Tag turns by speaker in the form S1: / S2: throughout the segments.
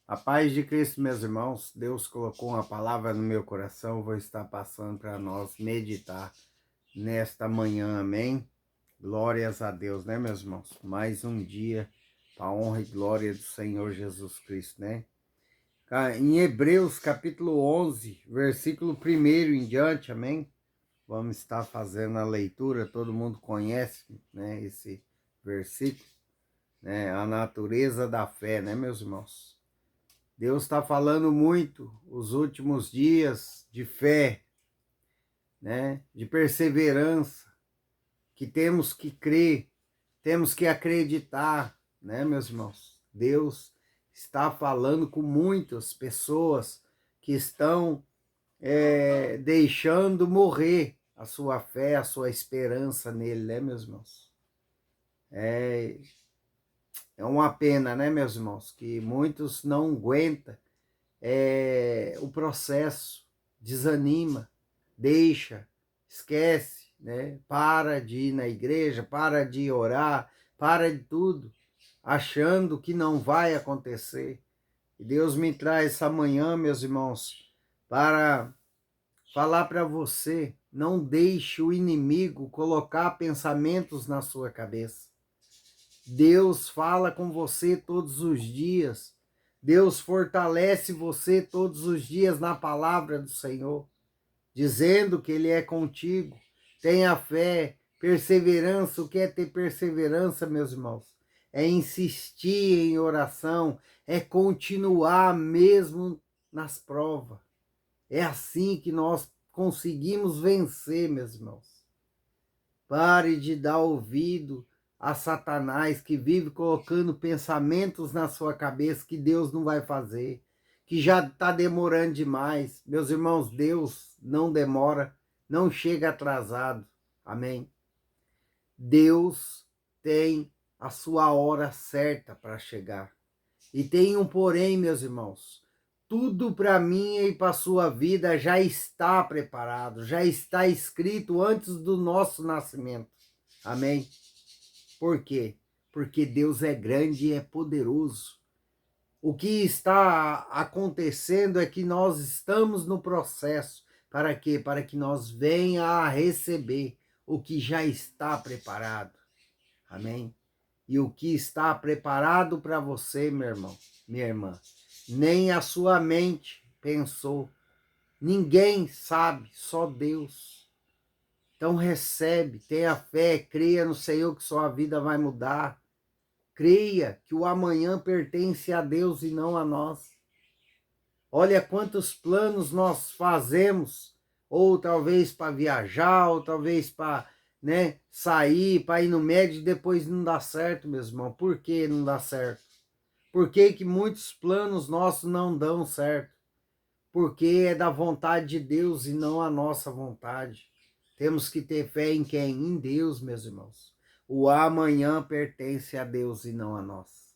S1: A paz de Cristo, meus irmãos, Deus colocou uma palavra no meu coração, vou estar passando para nós meditar nesta manhã, amém? Glórias a Deus, né, meus irmãos? Mais um dia para a honra e glória do Senhor Jesus Cristo, né? Em Hebreus, capítulo 11, versículo 1 em diante, amém? Vamos estar fazendo a leitura, todo mundo conhece, né, esse versículo, né? A natureza da fé, né, meus irmãos? Deus está falando muito os últimos dias de fé, né? De perseverança, que temos que crer, temos que acreditar, né, meus irmãos? Deus está falando com muitas pessoas que estão deixando morrer a sua fé, a sua esperança nele, né, meus irmãos? É, é uma pena, né, meus irmãos, que muitos não aguentam o processo, desanima, deixa, esquece, né? Para de ir na igreja, para de orar, para de tudo, achando que não vai acontecer. E Deus me traz essa manhã, meus irmãos, para falar para você, não deixe o inimigo colocar pensamentos na sua cabeça. Deus fala com você todos os dias. Deus fortalece você todos os dias na palavra do Senhor, dizendo que Ele é contigo. Tenha fé, perseverança. O que é ter perseverança, meus irmãos? É insistir em oração, é continuar mesmo nas provas. É assim que nós conseguimos vencer, meus irmãos. Pare de dar ouvido a Satanás, que vive colocando pensamentos na sua cabeça que Deus não vai fazer, que já está demorando demais. Meus irmãos, Deus não demora, não chega atrasado. Amém? Deus tem a sua hora certa para chegar. E tem um porém, meus irmãos. Tudo para mim e para a sua vida já está preparado, já está escrito antes do nosso nascimento. Amém? Por quê? Porque Deus é grande e é poderoso. O que está acontecendo é que nós estamos no processo. Para quê? Para que nós venha a receber o que já está preparado. Amém? E o que está preparado para você, meu irmão, minha irmã, nem a sua mente pensou. Ninguém sabe, só Deus. Então recebe, tenha fé, creia no Senhor que sua vida vai mudar. Creia que o amanhã pertence a Deus e não a nós. Olha quantos planos nós fazemos, ou talvez para viajar, ou talvez para, né, sair, para ir no médico e depois não dá certo, meu irmão. Por que não dá certo? Por que que muitos planos nossos não dão certo? Porque é da vontade de Deus e não a nossa vontade. Temos que ter fé em quem? Em Deus, meus irmãos. O amanhã pertence a Deus e não a nós.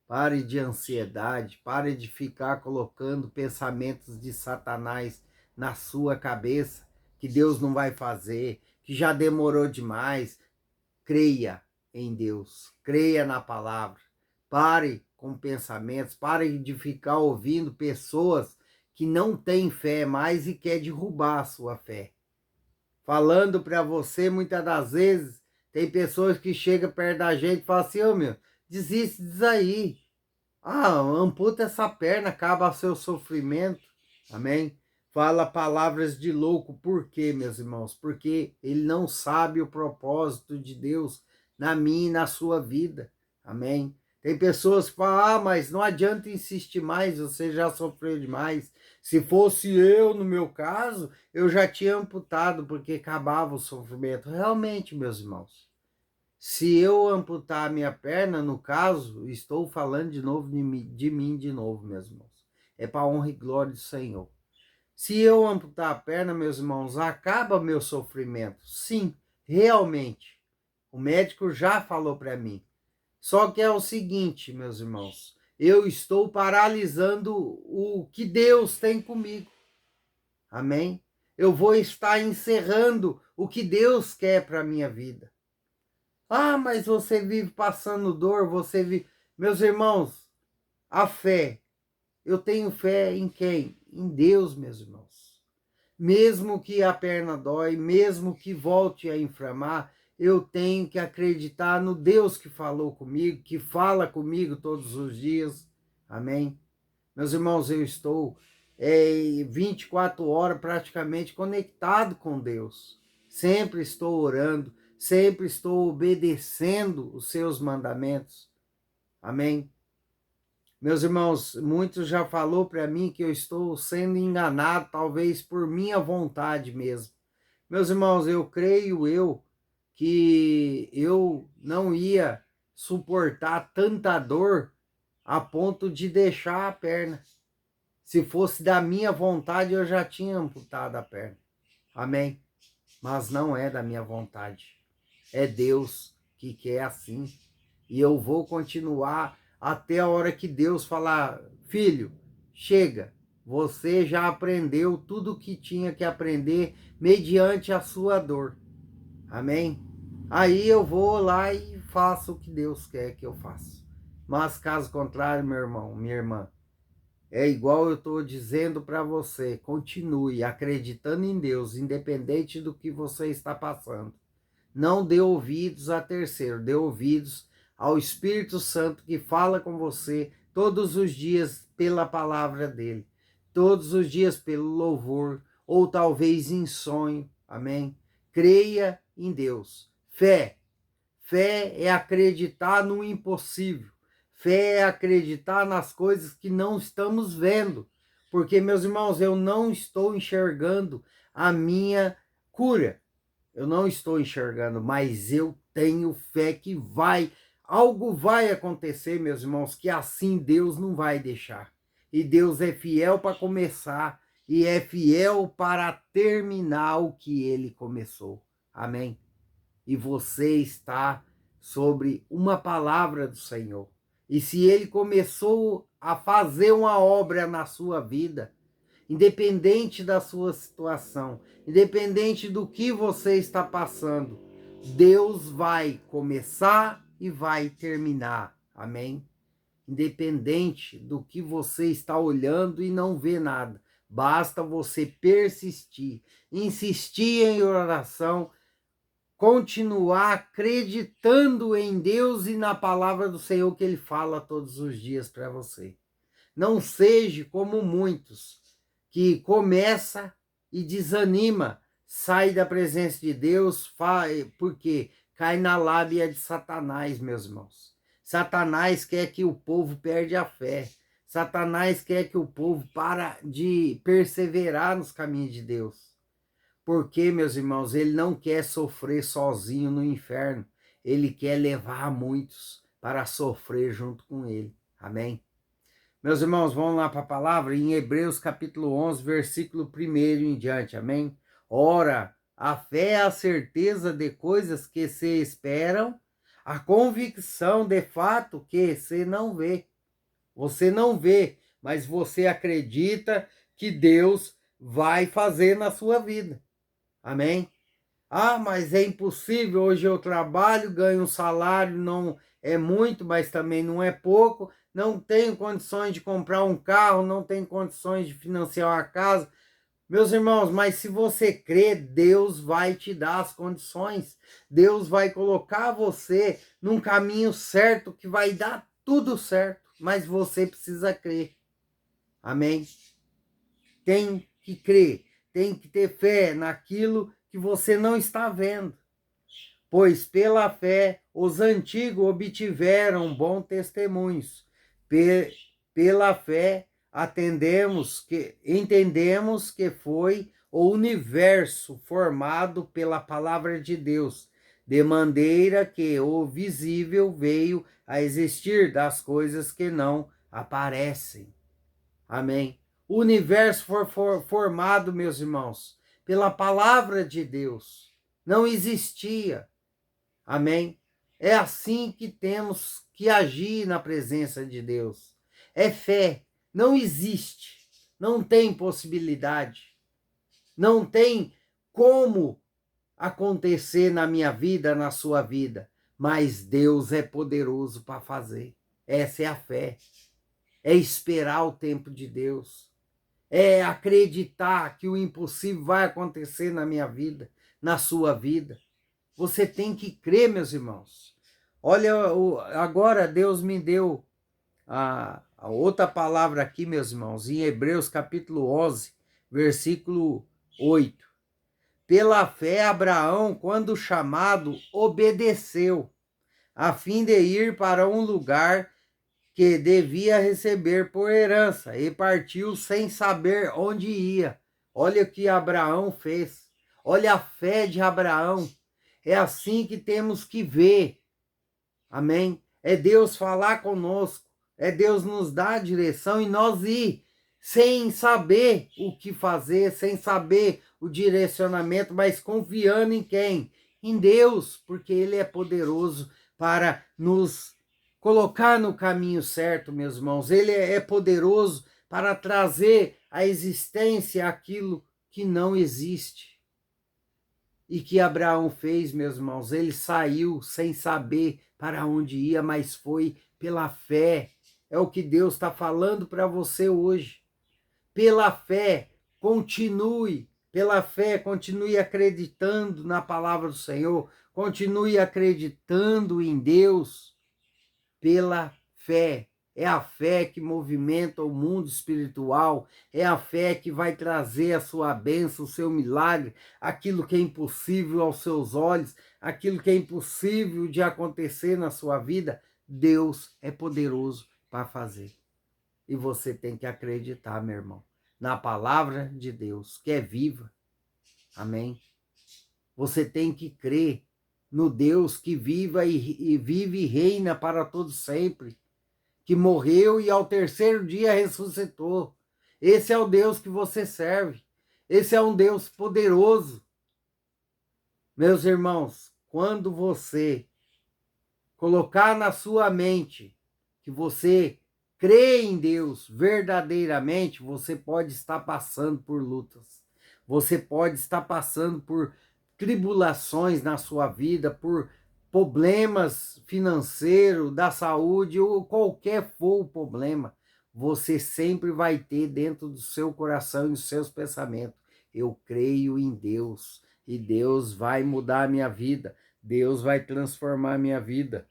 S1: Pare de ansiedade, pare de ficar colocando pensamentos de Satanás na sua cabeça, que Deus não vai fazer, que já demorou demais. Creia em Deus, creia na palavra. Pare com pensamentos, pare de ficar ouvindo pessoas que não têm fé mais e quer derrubar a sua fé. Falando para você, muitas das vezes, tem pessoas que chegam perto da gente e falam assim, ô meu, desiste disso aí. Ah, amputa essa perna, acaba o seu sofrimento. Amém? Fala palavras de louco. Por quê, meus irmãos? Porque ele não sabe o propósito de Deus na minha e na sua vida. Amém? Tem pessoas que falam, ah, mas não adianta insistir mais, você já sofreu demais. Se fosse eu, no meu caso, eu já tinha amputado, porque acabava o sofrimento. Realmente, meus irmãos, se eu amputar a minha perna, no caso, estou falando de novo de mim de novo, meus irmãos. É para a honra e glória do Senhor. Se eu amputar a perna, meus irmãos, acaba meu sofrimento. Sim, realmente. O médico já falou para mim. Só que é o seguinte, meus irmãos, eu estou paralisando o que Deus tem comigo. Amém? Eu vou estar encerrando o que Deus quer para a minha vida. Ah, mas você vive passando dor, você vive... Meus irmãos, a fé Eu tenho fé em quem? Em Deus, meus irmãos. Mesmo que a perna dói, mesmo que volte a inflamar, eu tenho que acreditar no Deus que falou comigo, que fala comigo todos os dias. Amém? Meus irmãos, eu estou 24 horas praticamente conectado com Deus. Sempre estou orando, sempre estou obedecendo os seus mandamentos. Amém? Meus irmãos, muitos já falou para mim que eu estou sendo enganado, talvez por minha vontade mesmo. Meus irmãos, eu creio que eu não ia suportar tanta dor a ponto de deixar a perna. Se fosse da minha vontade, eu já tinha amputado a perna. Amém? Mas não é da minha vontade. É Deus que quer assim. E eu vou continuar até a hora que Deus falar: filho, chega. Você já aprendeu tudo o que tinha que aprender mediante a sua dor. Amém? Aí eu vou lá e faço o que Deus quer que eu faça. Mas caso contrário, meu irmão, minha irmã, é igual eu estou dizendo para você, continue acreditando em Deus, independente do que você está passando. Não dê ouvidos a terceiro, dê ouvidos ao Espírito Santo que fala com você todos os dias pela palavra dele, todos os dias pelo louvor, ou talvez em sonho, amém? Creia em Deus. Fé. Fé é acreditar no impossível. Fé é acreditar nas coisas que não estamos vendo. Porque, meus irmãos, eu não estou enxergando a minha cura. Eu não estou enxergando, mas eu tenho fé que algo vai acontecer, meus irmãos, que assim Deus não vai deixar. E Deus é fiel para começar e é fiel para terminar o que ele começou. Amém? E você está sobre uma palavra do Senhor. E se ele começou a fazer uma obra na sua vida, independente da sua situação, independente do que você está passando, Deus vai começar e vai terminar. Amém? Independente do que você está olhando e não vê nada, basta você persistir, insistir em oração, continuar acreditando em Deus e na palavra do Senhor que ele fala todos os dias para você. Não seja como muitos que começa e desanima, sai da presença de Deus, porque cai na lábia de Satanás, meus irmãos. Satanás quer que o povo perde a fé. Satanás quer que o povo para de perseverar nos caminhos de Deus. Porque, meus irmãos, ele não quer sofrer sozinho no inferno. Ele quer levar muitos para sofrer junto com ele. Amém? Meus irmãos, vamos lá para a palavra em Hebreus capítulo 11, versículo 1 em diante. Amém? Ora, a fé é a certeza de coisas que se esperam, a convicção de fato que se não vê. Você não vê, mas você acredita que Deus vai fazer na sua vida. Amém? Ah, mas é impossível, hoje eu trabalho, ganho um salário, não é muito, mas também não é pouco, não tenho condições de comprar um carro, não tenho condições de financiar uma casa. Meus irmãos, mas se você crê, Deus vai te dar as condições. Deus vai colocar você num caminho certo que vai dar tudo certo, mas você precisa crer. Amém? Tem que crer, tem que ter fé naquilo que você não está vendo. Pois pela fé os antigos obtiveram bons testemunhos. Pela fé entendemos que foi o universo formado pela palavra de Deus, de maneira que o visível veio a existir das coisas que não aparecem. Amém? O universo foi formado, meus irmãos, pela palavra de Deus. Não existia. Amém? É assim que temos que agir na presença de Deus. É fé. Não existe. Não tem possibilidade. Não tem como acontecer na minha vida, na sua vida. Mas Deus é poderoso para fazer. Essa é a fé. é esperar o tempo de Deus, é acreditar que o impossível vai acontecer na minha vida, na sua vida. Você tem que crer, meus irmãos. Olha, agora Deus me deu a outra palavra aqui, meus irmãos, em Hebreus capítulo 11, versículo 8. Pela fé, Abraão, quando chamado, obedeceu, a fim de ir para um lugar que devia receber por herança, e partiu sem saber onde ia. Olha o que Abraão fez. Olha a fé de Abraão. É assim que temos que ver. Amém? É Deus falar conosco. É Deus nos dar a direção e nós ir sem saber o que fazer, sem saber o direcionamento, mas confiando em quem? Em Deus, porque Ele é poderoso para nos colocar no caminho certo, meus irmãos. Ele é poderoso para trazer à existência aquilo que não existe. E que Abraão fez, meus irmãos? Ele saiu sem saber para onde ia, mas foi pela fé. É o que Deus está falando para você hoje. Pela fé, continue. Pela fé, continue acreditando na palavra do Senhor. Continue acreditando em Deus. Pela fé. É a fé que movimenta o mundo espiritual, é a fé que vai trazer a sua bênção, o seu milagre, aquilo que é impossível aos seus olhos, aquilo que é impossível de acontecer na sua vida, Deus é poderoso para fazer. E você tem que acreditar, meu irmão, na palavra de Deus, que é viva. Amém? Você tem que crer no Deus que vive e reina para todo sempre, que morreu e ao terceiro dia ressuscitou. Esse é o Deus que você serve. Esse é um Deus poderoso. Meus irmãos, quando você colocar na sua mente que você crê em Deus verdadeiramente, você pode estar passando por lutas. Você pode estar passando por tribulações na sua vida, por problemas financeiros, da saúde, ou qualquer for o problema, você sempre vai ter dentro do seu coração e dos seus pensamentos: eu creio em Deus, e Deus vai mudar a minha vida, Deus vai transformar a minha vida.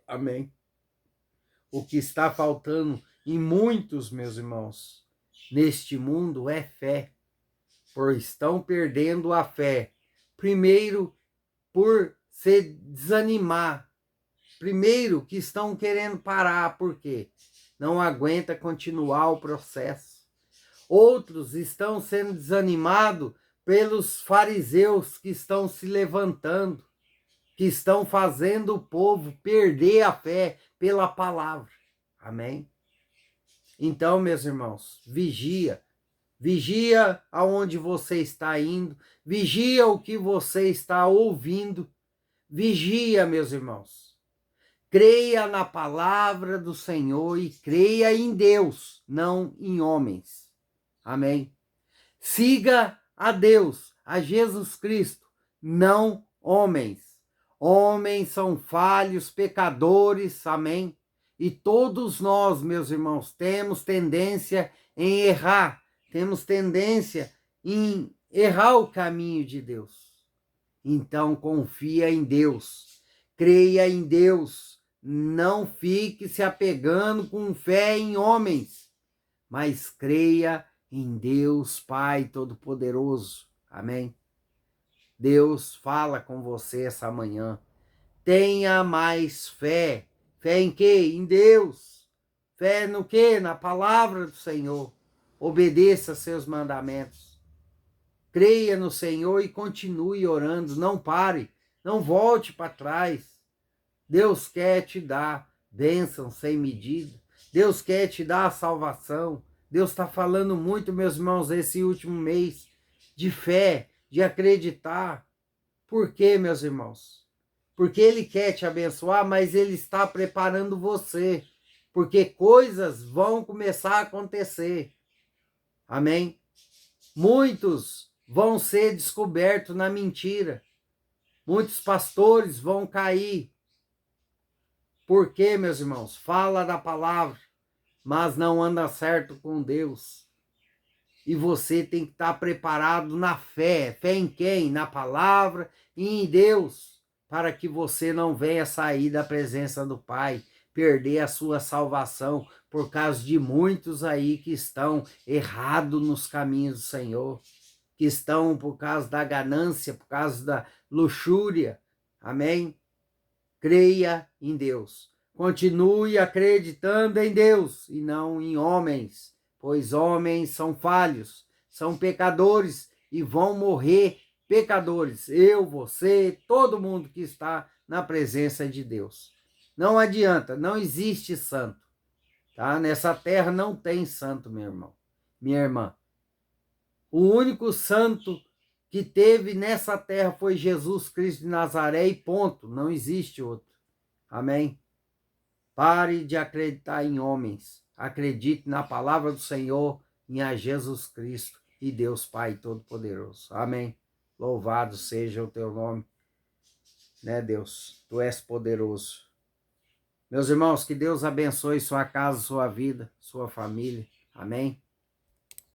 S1: Amém? O que está faltando em muitos, meus irmãos, neste mundo é fé, pois estão perdendo a fé. Primeiro, por se desanimar. Primeiro, que estão querendo parar, por quê? Não aguenta continuar o processo. Outros estão sendo desanimados pelos fariseus que estão se levantando, que estão fazendo o povo perder a fé pela palavra. Amém? Então, meus irmãos, vigia. Vigia aonde você está indo. Vigia o que você está ouvindo. Vigia, meus irmãos. Creia na palavra do Senhor e creia em Deus, não em homens. Amém? Siga a Deus, a Jesus Cristo, não homens. Homens são falhos, pecadores, amém? E todos nós, meus irmãos, temos tendência em errar, temos tendência em errar o caminho de Deus. Então, confia em Deus, creia em Deus, não fique se apegando com fé em homens, mas creia em Deus Pai Todo-Poderoso. Amém? Deus fala com você essa manhã. Tenha mais fé. Fé em quê? Em Deus. Fé no quê? Na palavra do Senhor. Obedeça seus mandamentos. Creia no Senhor e continue orando. Não pare. Não volte para trás. Deus quer te dar bênção sem medida. Deus quer te dar a salvação. Deus está falando muito, meus irmãos, esse último mês, de fé, de acreditar. Por quê, meus irmãos? Porque Ele quer te abençoar, mas Ele está preparando você. Porque coisas vão começar a acontecer. Amém? Muitos vão ser descobertos na mentira. Muitos pastores vão cair. Por quê, meus irmãos? Fala da palavra. mas não anda certo com Deus. E você tem que estar preparado na fé. Fé em quem? Na palavra e em Deus, para que você não venha sair da presença do Pai, perder a sua salvação por causa de muitos aí que estão errados nos caminhos do Senhor, que estão por causa da ganância, por causa da luxúria. Amém? Creia em Deus. Continue acreditando em Deus e não em homens, pois homens são falhos, são pecadores e vão morrer pecadores. Eu, você, todo mundo que está na presença de Deus. Não adianta, não existe santo, tá? Nessa terra não tem santo, meu irmão, minha irmã. O único santo que teve nessa terra foi Jesus Cristo de Nazaré e ponto, não existe outro. Amém? Pare de acreditar em homens. Acredite na palavra do Senhor, em a Jesus Cristo e Deus Pai Todo-Poderoso. Amém? Louvado seja o teu nome, né, Deus? Tu és poderoso. Meus irmãos, que Deus abençoe sua casa, sua vida, sua família. Amém?